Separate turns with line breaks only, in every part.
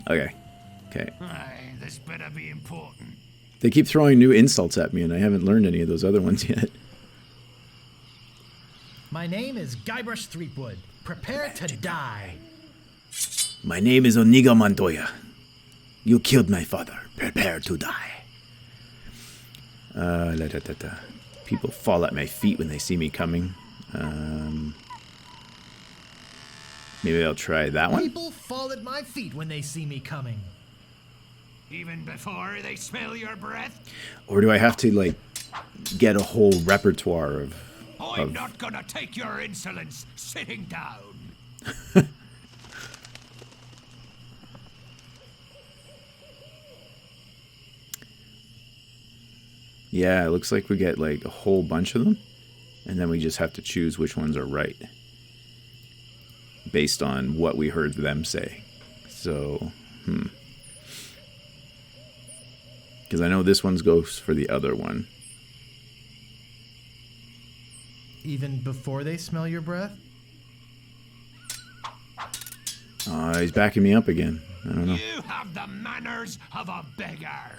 Okay. Okay.
Aye, this better be important.
They keep throwing new insults at me, and I haven't learned any of those other ones yet.
My name is Guybrush Threepwood. Prepare to die.
My name is Onigo Montoya. You killed my father. Prepare to die. People fall at my feet when they see me coming. Maybe I'll try that one.
People fall at my feet when they see me coming.
Even before they smell your breath?
Or do I have to, like, get a whole repertoire of...
I'm not gonna take your insolence sitting down.
Yeah, it looks like we get, like, a whole bunch of them. And then we just have to choose which ones are right. Based on what we heard them say. So, Because I know this one goes for the other one.
Even before they smell your breath?
He's backing me up again. I don't know.
You have the manners of a beggar.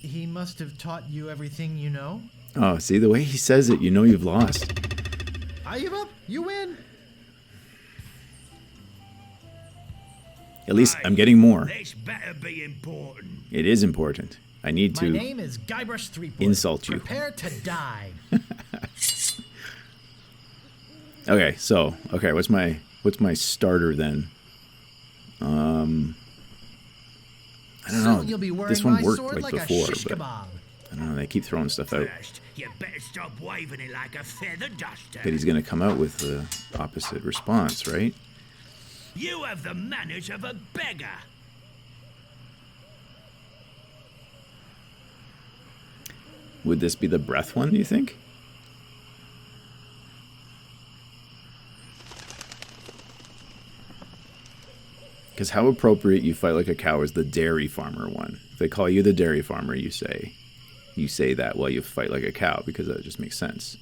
He must have taught you everything you know?
Oh, see, the way he says it, you know you've lost.
I give up. You win.
At least I'm getting more.
This better be important.
It is important. I need
My
to
name is Guybrush Threepwood.
insult you.
Prepare to die.
Okay, so what's my starter then? I don't know.
You'll be wearing
This one
my
worked
sword
like
like
before,
a shish
but
kebab.
I don't know. They keep throwing stuff out.
First, you better stop waving it like a feather duster.
But he's gonna come out with the opposite response, right?
You have the manners of a beggar.
Would this be the breath one, do you think? Because how appropriate you fight like a cow is the dairy farmer one. If they call you the dairy farmer, you say that while you fight like a cow, because that just makes sense.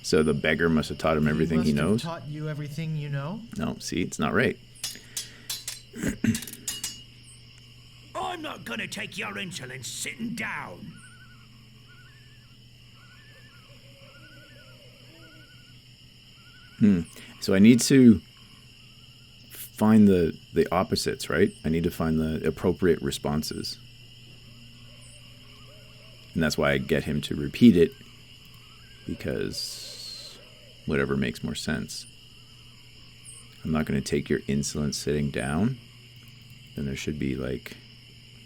So the beggar must have taught him everything he knows?
Taught you everything you know?
No, see, it's not right.
I'm not gonna take your insolence sitting down.
So I need to find the opposites, right? I need to find the appropriate responses. And that's why I get him to repeat it, because whatever makes more sense. I'm not going to take your insolence sitting down. Then there should be like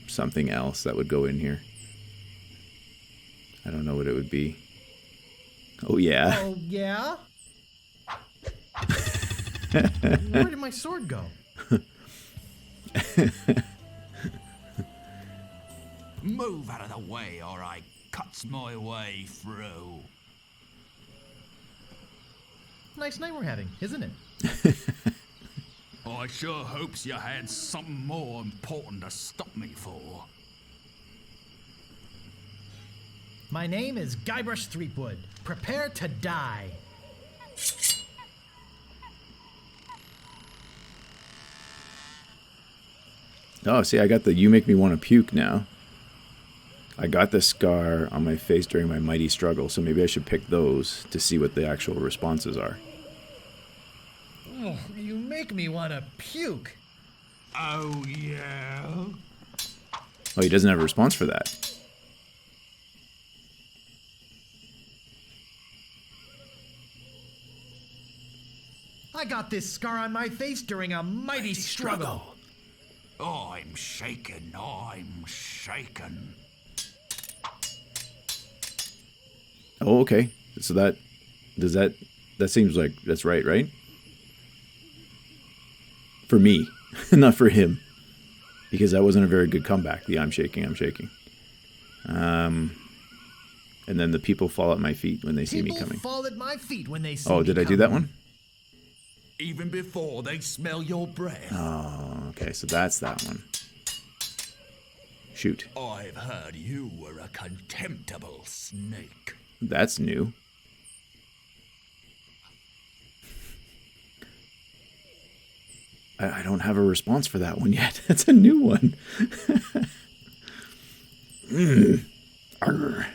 something else that would go in here. I don't know what it would be. Oh yeah.
Oh, yeah? Where did my sword go?
Move out of the way or I cuts my way through.
Nice night we're having, isn't it?
I sure hopes you had something more important to stop me for.
My name is Guybrush Threepwood. Prepare to die.
Oh, see, I got the you make me want to puke now. I got the scar on my face during my mighty struggle, so maybe I should pick those to see what the actual responses are.
Oh, you make me want to puke.
Oh, yeah?
Oh, he doesn't have a response for that.
I got this scar on my face during a mighty struggle.
I'm shaken, I'm shaken.
Oh, okay. So that seems like that's right? For me, not for him. Because that wasn't a very good comeback, the I'm shaking. And then the people fall at my feet when they see me coming.
People fall at my feet when they see me
Oh, did I do that one?
Even before they smell your breath.
Oh, okay, so that's that one. Shoot.
I've heard you were a contemptible snake.
That's new. I don't have a response for that one yet. That's a new one. Arr.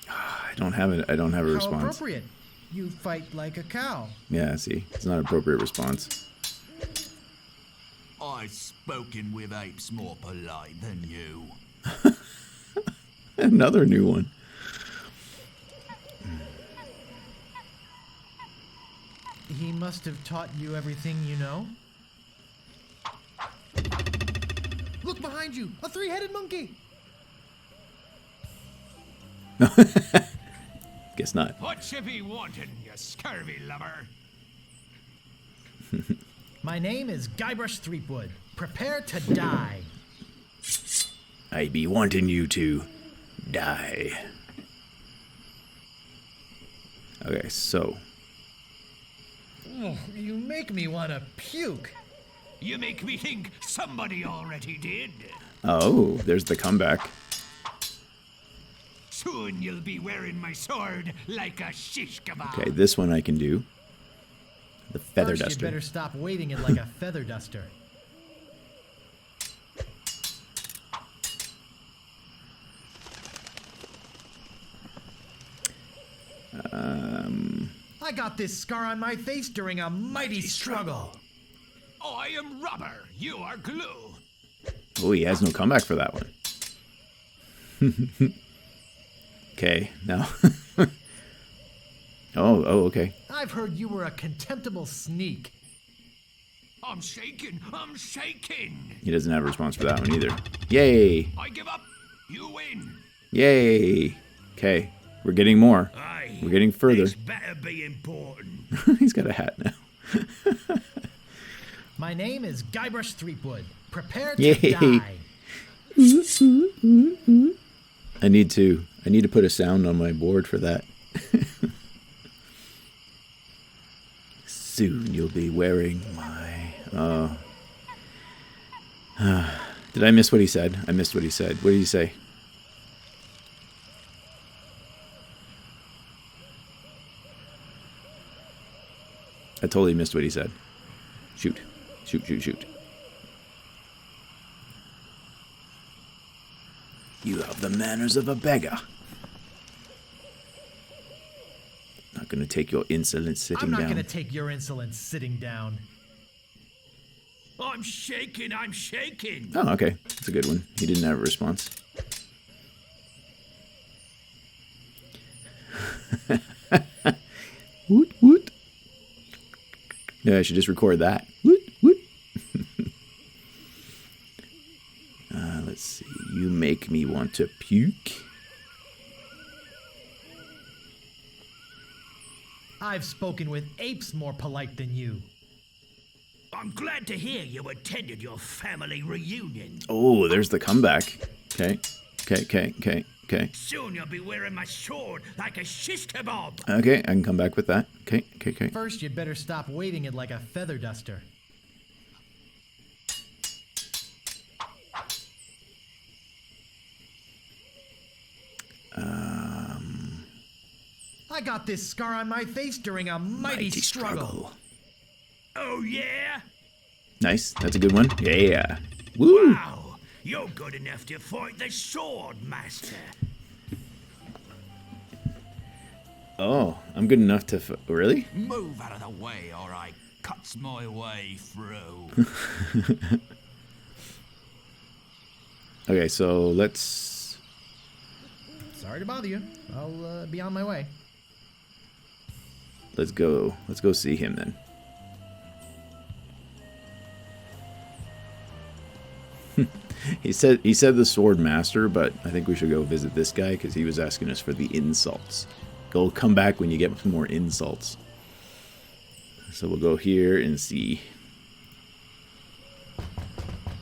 I don't have it. I don't have a
How
response.
appropriate. You fight like a cow.
Yeah, see, it's not an appropriate response.
I've spoken with apes more polite than you.
Another new one.
He must have taught you everything you know. Look behind you! A three-headed monkey!
Guess not.
What you be wanting, you scurvy lover?
My name is Guybrush Threepwood. Prepare to die.
I be wanting you to die. Okay, so
Oh, you make me want to puke.
You make me think somebody already did.
oh, there's the comeback.
Soon you'll be wearing my sword like a shish kebab.
Okay, this one I can do. The feather
First,
duster.
you better stop waving it like a feather duster. I got this scar on my face during a mighty struggle.
I am rubber, you are glue.
Oh, he has no comeback for that one. Okay, now. oh, okay.
I've heard you were a contemptible sneak.
I'm shaking, I'm shaking.
He doesn't have a response for that one either. Yay!
I give up, you win.
Yay! Okay, we're getting more.
Aye,
We're getting further.
this better be important.
He's got a hat now.
My name is Guybrush Threepwood. Prepare to
Yay.
die.
I need to put a sound on my board for that. Soon you'll be wearing my... Oh. Did I miss what he said? I missed what he said. What did he say? I totally missed what he said. Shoot. Shoot, shoot, shoot. You have the manners of a beggar. Not gonna take your insolence sitting
I'm not
down.
going to take your insolence sitting down.
I'm shaking, I'm shaking.
Oh, okay. That's a good one. He didn't have a response. Woot, woot. Yeah, I should just record that. Woot, woot. Let's see. You make me want to puke.
I've spoken with apes more polite than you.
I'm glad to hear you attended your family reunion.
Oh, there's the comeback. Okay. Okay.
Soon you'll be wearing my sword like a shish kebab.
Okay, I can come back with that. Okay.
First, you better stop waving it like a feather duster. I got this scar on my face during a mighty struggle.
Oh yeah?
Nice. That's a good one. Yeah. Woo.
Wow, you're good enough to fight the sword master.
Oh, I'm good enough to... Really?
Move out of the way or I cuts my way through.
Okay, so let's...
Sorry to bother you. I'll be on my way.
Let's go see him then. He said the sword master, but I think we should go visit this guy because he was asking us for the insults. Go come back when you get some more insults. So we'll go here and see.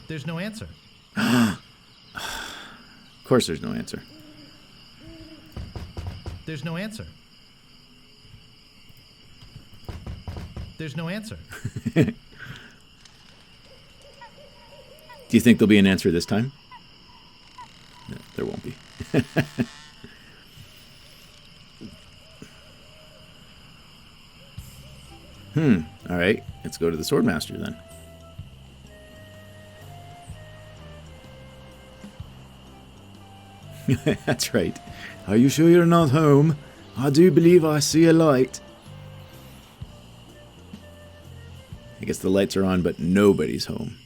There's no answer.
Of course there's no answer.
There's no answer. There's no answer.
Do you think there'll be an answer this time? No, there won't be. All right, let's go to the Swordmaster then. That's right. Are you sure you're not home? I do believe I see a light. I guess the lights are on, but nobody's home.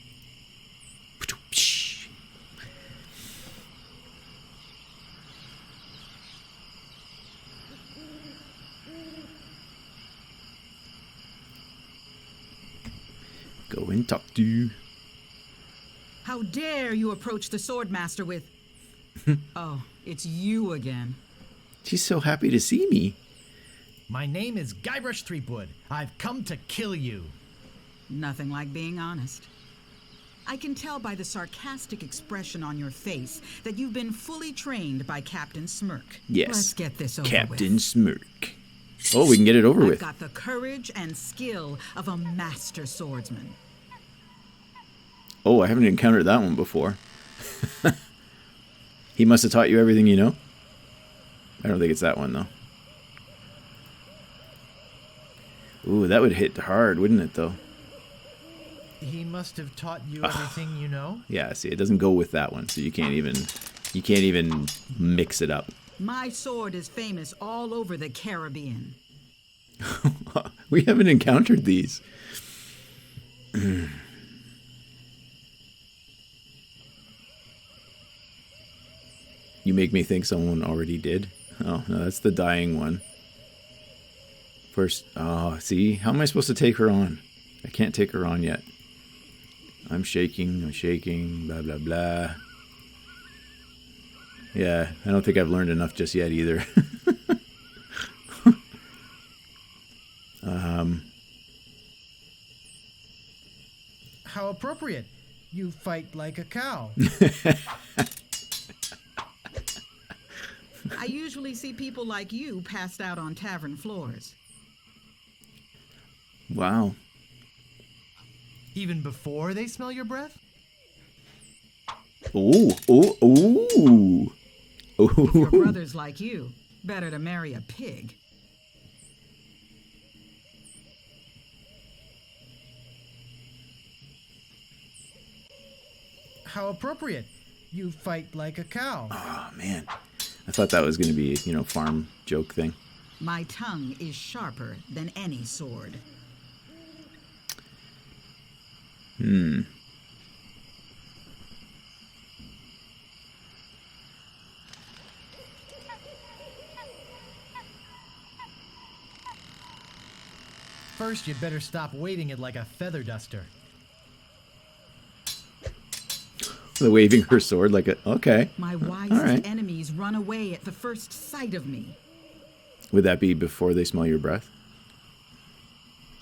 Go and talk to you.
How dare you approach the Swordmaster with... Oh, it's you again.
She's so happy to see me.
My name is Guybrush Threepwood. I've come to kill you.
Nothing like being honest. I can tell by the sarcastic expression on your face that you've been fully trained by Captain Smirk.
Yes.
Let's get this over
Captain
with.
Smirk. Oh, we can get it over
I've
with.
got the courage and skill of a master swordsman.
Oh, I haven't encountered that one before. He must have taught you everything you know? I don't think it's that one, though. Ooh, that would hit hard, wouldn't it, though?
He must have taught you everything you know?
Yeah, see, it doesn't go with that one, so you can't even mix it up.
My sword is famous all over the Caribbean.
We haven't encountered these. You make me think someone already did. Oh, no, that's the dying one. First, oh, see? How am I supposed to take her on? I can't take her on yet. I'm shaking, blah, blah, blah. Yeah, I don't think I've learned enough just yet either.
How appropriate. You fight like a cow.
I usually see people like you passed out on tavern floors.
Wow.
Even before they smell your breath?
Ooh, ooh, ooh.
If your
Ooh.
brother's like you, better to marry a pig.
How appropriate. You fight like a cow.
Oh, man. I thought that was going to be, you know, farm joke thing.
My tongue is sharper than any sword.
First, you'd better stop waving it like a feather duster.
The waving her sword like a... Okay.
My
All
wisest
right.
enemies run away at the first sight of me.
Would that be before they smell your breath?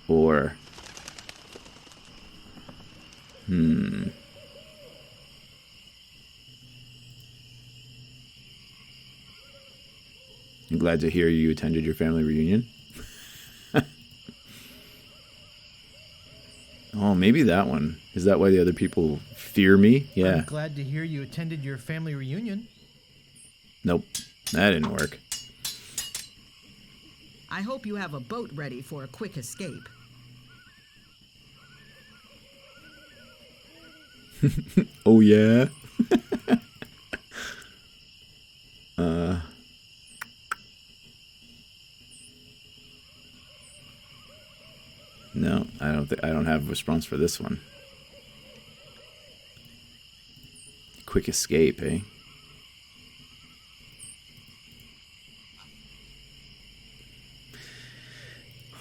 Or... I'm glad to hear you attended your family reunion. Oh, maybe that one. Is that why the other people fear me? Yeah.
I'm glad to hear you attended your family reunion.
Nope. That didn't work.
I hope you have a boat ready for a quick escape.
Oh, yeah? No, I don't have a response for this one. Quick escape, eh?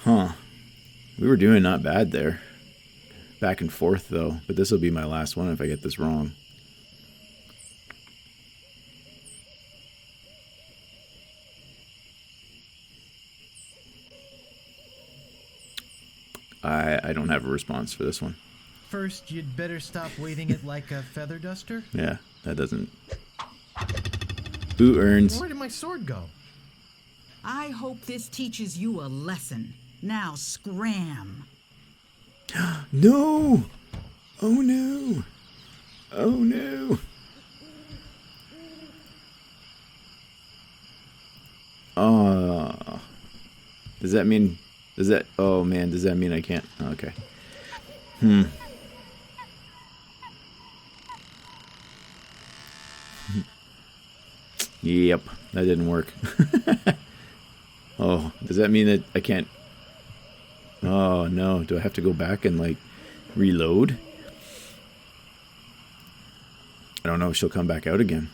Huh. We were doing not bad there. Back and forth, though. But this will be my last one if I get this wrong. I don't have a response for this one.
First, you'd better stop waving it like a feather duster.
Yeah, that doesn't... Who earns...
Where did my sword go?
I hope this teaches you a lesson. Now scram.
No! Oh no! Oh no! Does that mean... Does that... Oh man, does that mean I can't... Okay. Yep, that didn't work. Oh, does that mean that I can't... Oh no, do I have to go back and like reload? I don't know if she'll come back out again.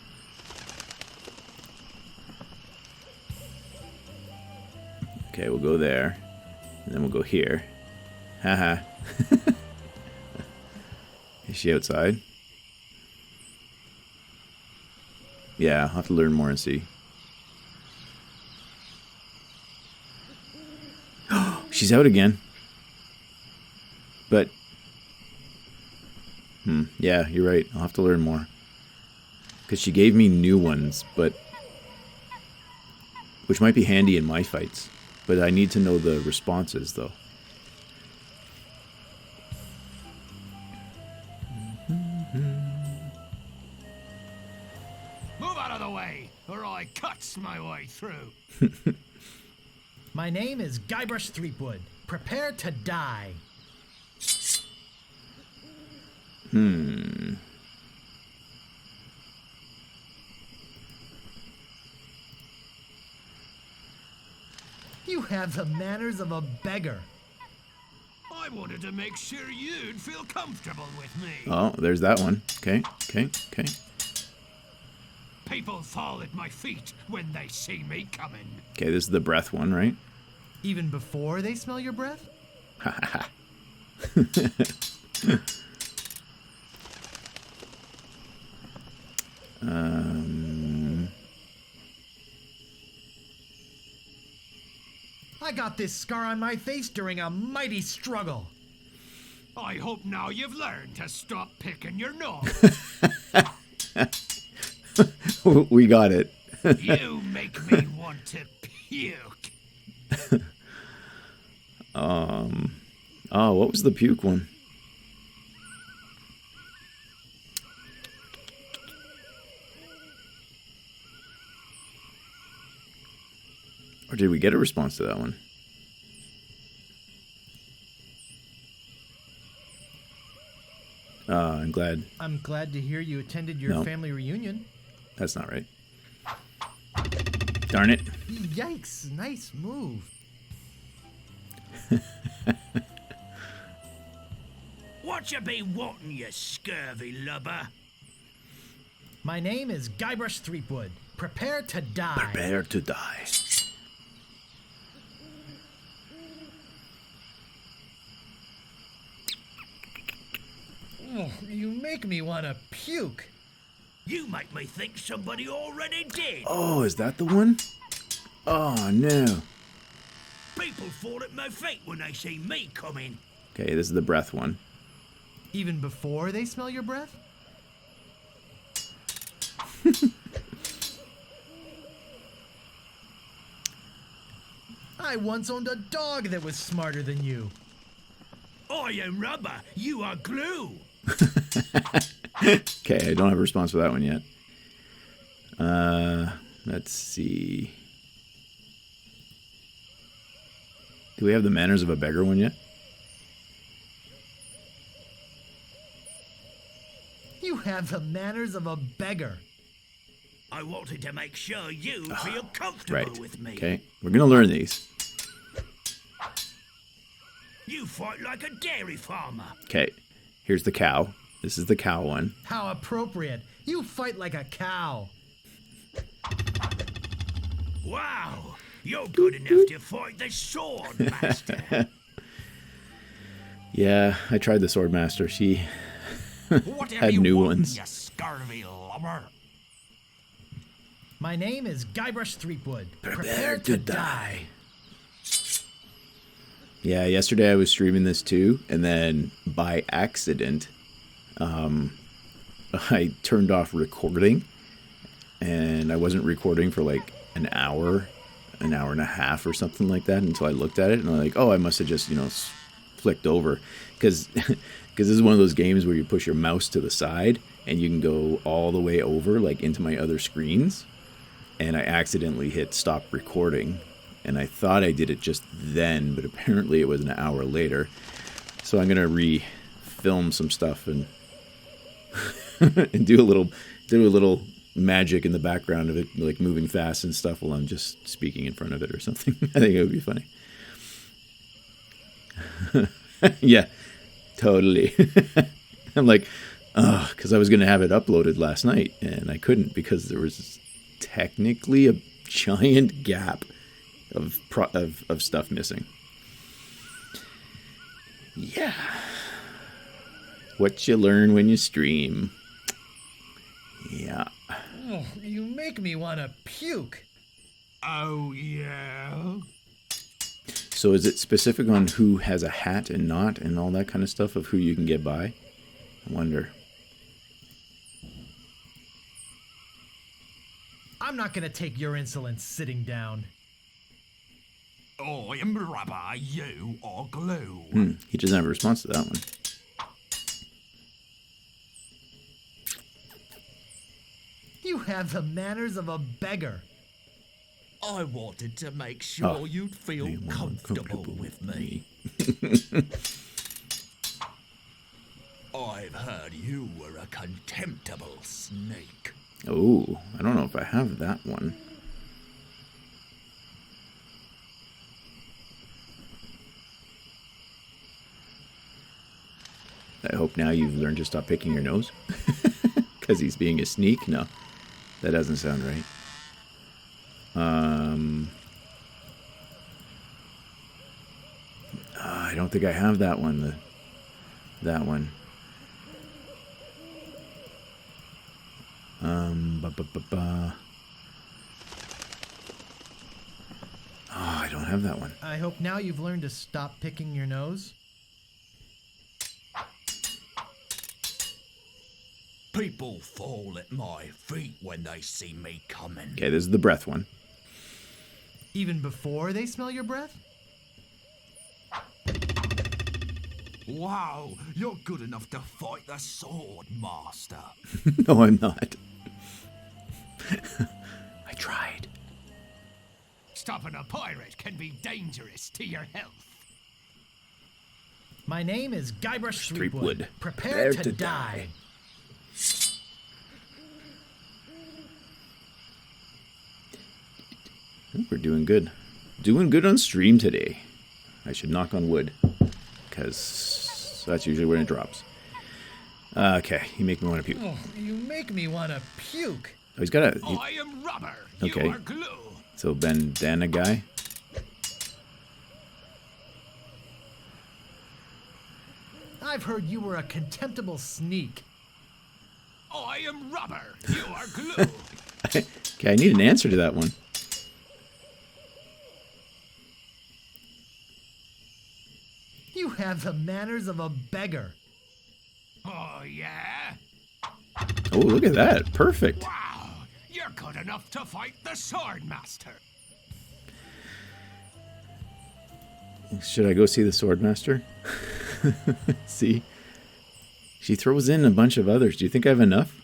Okay, we'll go there. And then we'll go here. Haha. Is she outside? Yeah, I'll have to learn more and see. She's out again. But... yeah, you're right. I'll have to learn more. Because she gave me new ones, but... Which might be handy in my fights. But I need to know the responses, though.
Move out of the way, or I cuts my way through.
My name is Guybrush Threepwood. Prepare to die. You have the manners of a beggar.
I wanted to make sure you'd feel comfortable with me.
Oh, there's that one. Okay, okay, okay.
People fall at my feet when they see me coming.
Okay, this is the breath one, right?
Even before they smell your breath? I got this scar on my face during a mighty struggle.
I hope now you've learned to stop picking your nose.
We got it.
You make me want to puke.
Oh, what was the puke one? Or did we get a response to that one? I'm glad.
I'm glad to hear you attended your
No.
family reunion.
That's not right. Darn it.
Yikes, nice move.
What you be wanting, you scurvy lubber?
My name is Guybrush Threepwood. Prepare to die.
Prepare to die.
Oh, you make me want to puke.
You make me think somebody already did.
Oh, is that the one? Oh, no.
People fall at my feet when they see me coming.
Okay, this is the breath one.
Even before they smell your breath? I once owned a dog that was smarter than you.
I am rubber, you are glue.
Okay, I don't have a response for that one yet. Let's see. Do we have the manners of a beggar one yet?
You have the manners of a beggar.
I wanted to make sure you feel comfortable
Right.
with me.
Okay, we're gonna learn these.
You fight like a dairy farmer.
Okay, here's the cow. This is the cow one.
How appropriate. You fight like a cow.
Wow, you're good enough to fight the sword master.
Yeah, I tried the sword master. She
Whatever
had
you
new
want,
ones.
you scurvy lubber.
My name is Guybrush Threepwood.
Prepare to die. Yeah, yesterday I was streaming this too, and then by accident, I turned off recording, and I wasn't recording for like an hour an hour and a half or something like that until I looked at it, and I'm like, oh, I must have just, flicked over. Because this is one of those games where you push your mouse to the side, and you can go all the way over, like, into my other screens. And I accidentally hit stop recording, and I thought I did it just then, but apparently it was an hour later. So I'm going to re-film some stuff and and do a little magic in the background of it, like moving fast and stuff while I'm just speaking in front of it or something. I think it would be funny. Yeah, totally. I'm like, because I was going to have it uploaded last night, and I couldn't because there was technically a giant gap of stuff missing. Yeah. What you learn when you stream. Yeah.
Oh, you make me want to puke.
Oh, yeah?
So is it specific on who has a hat and not and all that kind of stuff of who you can get by? I wonder.
I'm not going to take your insolence sitting down.
I am rubber, you are glue.
He doesn't have a response to that one.
You have the manners of a beggar.
I wanted to make sure you'd feel
Be more
comfortable with me. I've heard you were a contemptible snake.
Oh, I don't know if I have that one. I hope now you've learned to stop picking your nose. Because he's being a sneak? No, that doesn't sound right. I don't think I have that one. That one. I don't have that one.
I hope now you've learned to stop picking your nose.
People fall at my feet when they see me coming.
Okay, this is the breath one.
Even before they smell your breath?
Wow, you're good enough to fight the sword master.
No, I'm not. I tried.
Stopping a pirate can be dangerous to your health.
My name is Guybrush
Threepwood.
Threepwood. Prepare to die.
We're doing good. Doing good on stream today. I should knock on wood. Because that's usually when it drops. Okay, you make me want to puke.
Oh, you make me want to puke.
Oh, he's got a...
I am rubber.
Okay.
You are glue.
So bandana guy.
I've heard you were a contemptible sneak.
I am rubber. You are glue.
Okay, I need an answer to that one.
You have the manners of a beggar.
Oh, yeah?
Oh, look at that. Perfect.
Wow. You're good enough to fight the sword master.
Should I go see the Swordmaster? See? She throws in a bunch of others. Do you think I have enough?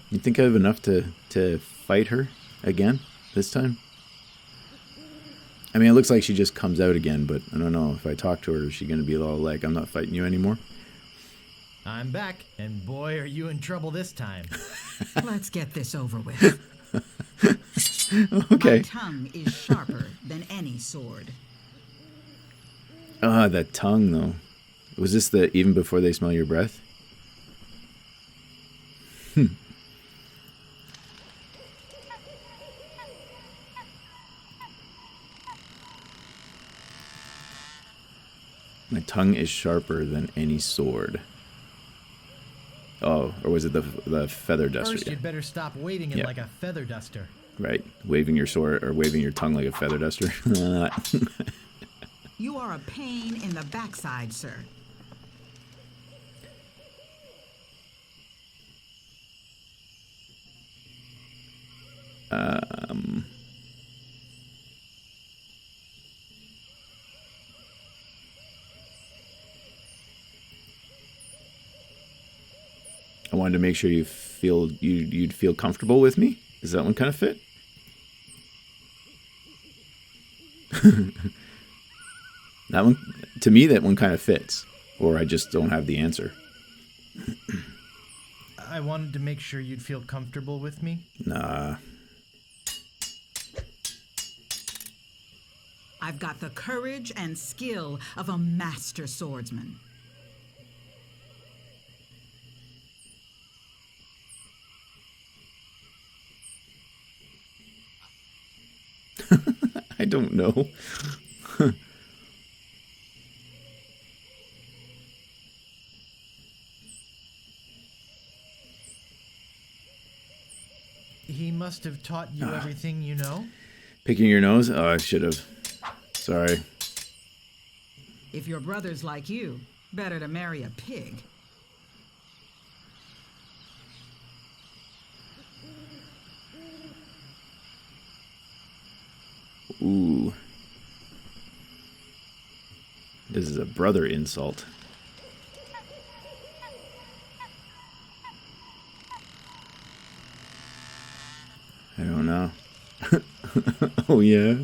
You think I have enough to fight her again this time? I mean, it looks like she just comes out again, but I don't know. If I talk to her, is she going to be all like, I'm not fighting you anymore?
I'm back, and boy, are you in trouble this time.
Let's get this over with.
Okay.
My tongue is sharper than any sword.
Ah, that tongue, though. Was this the even before they smell your breath? My tongue is sharper than any sword. Oh, or was it the feather duster?
First, you'd better stop waving it like a feather duster.
Right, waving your sword or waving your tongue like a feather duster.
You are a pain in the backside, sir.
I wanted to make sure you'd feel comfortable with me. Does that one kind of fit? That one, to me, that one kind of fits. Or I just don't have the answer.
I wanted to make sure you'd feel comfortable with me.
Nah.
I've got the courage and skill of a master swordsman.
I don't know.
He must have taught you everything you know?
Picking your nose? Oh, I should have. Sorry.
If your brother's like you, better to marry a pig.
Ooh. This is a brother insult. I don't know. Oh, yeah?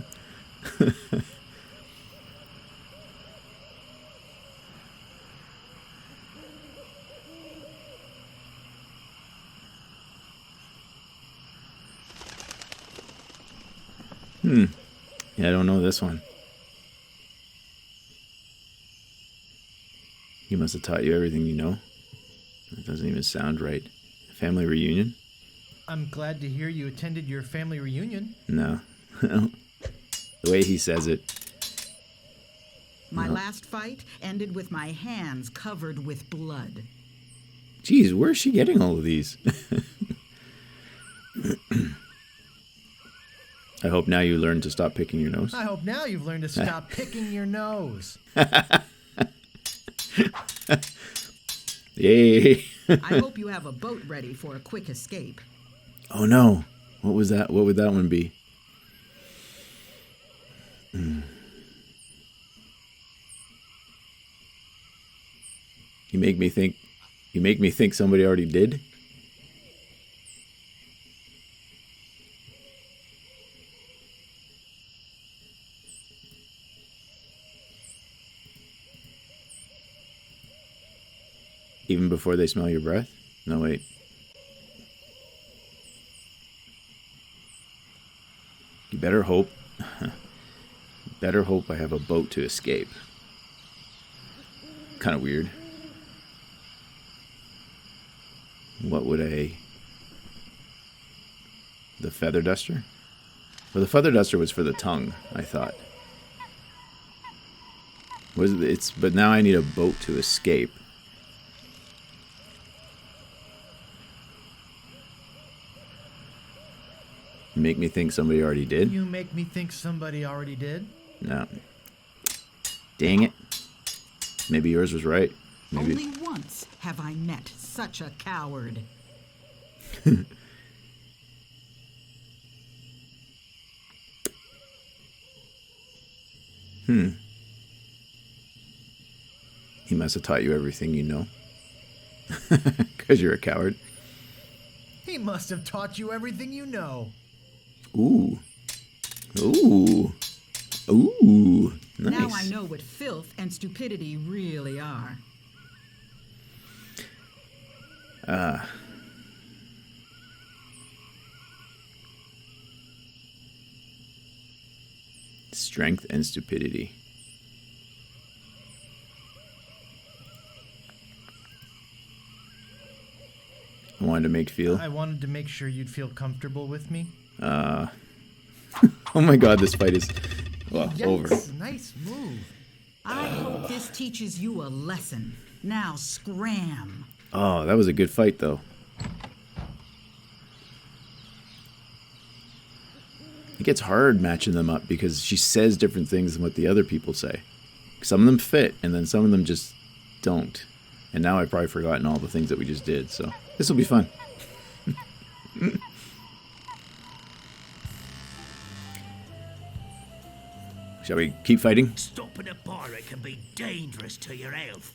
Yeah, I don't know this one. He must have taught you everything you know. That doesn't even sound right. Family reunion?
I'm glad to hear you attended your family reunion.
No. The way he says it.
My last fight ended with my hands covered with blood.
Geez, where's she getting all of these? I hope now you learn to stop picking your nose.
I hope now you've learned to stop picking your nose.
Yay.
I hope you have a boat ready for a quick escape.
Oh no. What was that? What would that one be? You make me think somebody already did? Even before they smell your breath? No, wait. You better hope. Better hope I have a boat to escape. Kind of weird. What would the feather duster? Well, the feather duster was for the tongue, I thought. But now I need a boat to escape. You make me think somebody already did?
You make me think somebody already did?
No. Dang it. Maybe yours was right. Maybe.
Only once have I met such a coward.
He must have taught you everything you know. Because you're a coward.
He must have taught you everything you know.
Ooh. Ooh. Ooh. Nice.
Now I know what filth and stupidity really are.
Strength and stupidity. I wanted to make feel.
I wanted to make sure you'd feel comfortable with me.
Oh my god, this fight is over.
Yikes, nice move.
I hope this teaches you a lesson. Now scram.
Oh, that was a good fight though. It gets hard matching them up because she says different things than what the other people say. Some of them fit, and then some of them just don't. And now I've probably forgotten all the things that we just did, so this will be fun. Shall we keep fighting?
Stopping a pirate can be dangerous to your health.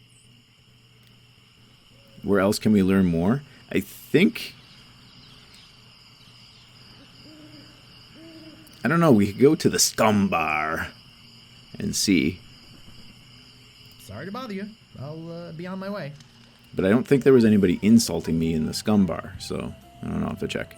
Where else can we learn more? I think... I don't know, we could go to the Scum Bar and see.
Sorry to bother you. I'll be on my way.
But I don't think there was anybody insulting me in the Scum Bar, so I don't know, I'll have to check.